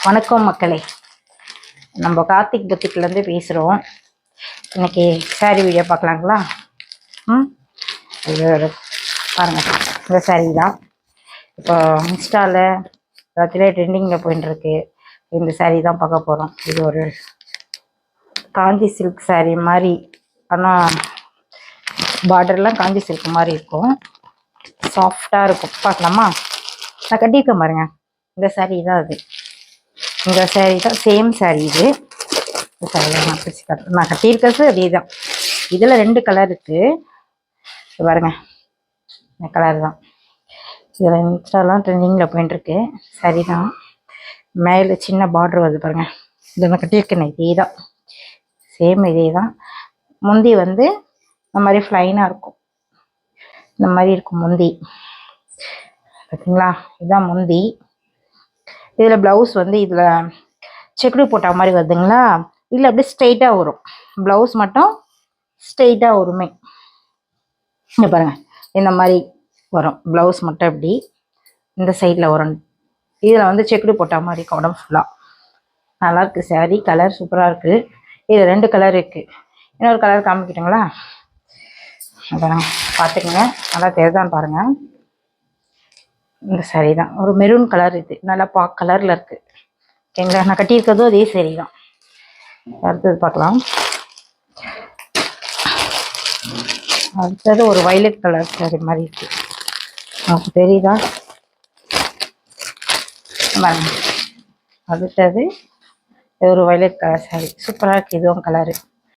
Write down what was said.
வணக்கம் மக்களே, நம்ம கார்த்திக் புத்திக்கிலேருந்து பேசுகிறோம். இன்னைக்கு சாரீ வீடியோ பார்க்கலாங்களா? இது பாருங்கள், இந்த சாரீ தான் இப்போ இன்ஸ்டாவில் எல்லாத்துலேயே ட்ரெண்டிங்கில் போயின்ட்டுருக்கு. இந்த சாரீ தான் பார்க்க போகிறோம். இது ஒரு காஞ்சி சில்க் சாரீ மாதிரி, ஆனால் பார்டர்லாம் காஞ்சி சில்க் மாதிரி இருக்கும், சாஃப்டாக இருக்கும். பார்க்கலாமா? நான் கட்டியிருக்கேன் பாருங்க, இந்த சாரீ தான் அது. இந்த சாரீ தான் சேம் சாரீ. இது இந்த சாரீ நான் பிரிச்சு காட்டுறேன். நான் கட்டியிருக்கிறது அதே தான். இதில் 2 கலர் இருக்குது பாருங்க. இந்த கலர் தான் இதில் இன்ஸ்டாலாம் ட்ரெண்டிங்கில் போயின்ட்டுருக்கு. சாரீ தான். மேலே சின்ன பார்டர் வருது பாருங்க. இதை நான் கட்டியிருக்கேன், இதே தான், சேம் இதே தான். முந்தி வந்து இந்த மாதிரி ஃப்ளைனாக இருக்கும், இந்த மாதிரி இருக்கும் முந்தி. பார்த்தீங்களா? இதுதான் முந்தி. இதில் ப்ளவுஸ் வந்து இதில் செக்குடு போட்ட மாதிரி வருதுங்களா, இல்லை அப்படியே ஸ்ட்ரெயிட்டாக வரும். ப்ளவுஸ் மட்டும் ஸ்ட்ரெயிட்டாக வருமே. இங்கே பாருங்கள், இந்த மாதிரி வரும். ப்ளவுஸ் மட்டும் இப்படி இந்த சைடில் வரும். இதில் வந்து செக்குடு போட்ட மாதிரி இருக்கும் உடம்பு ஃபுல்லாக. நல்லாயிருக்கு சாரீ. கலர் சூப்பராக இருக்குது. இதில் 2 கலர் இருக்குது. இன்னொரு கலர் காமிக்கிட்டுங்களா? பாருங்க, பார்த்துக்குங்க, நல்லா தெரியுதான்னு பாருங்கள். இந்த சாரீ தான் ஒரு மெரூன் கலர். இது நல்லா கலரில் இருக்குது. ஓகேங்களா? நான் கட்டியிருக்கிறதும் அதே சாரீ தான். அடுத்தது பார்க்கலாம். அடுத்தது ஒரு வயலட் கலர் சாரீ மாதிரி இருக்குது. நமக்கு தெரியுதா? அடுத்தது ஒரு வயலட் கலர் சாரீ, சூப்பராக இருக்குது. இதுவும் கலரு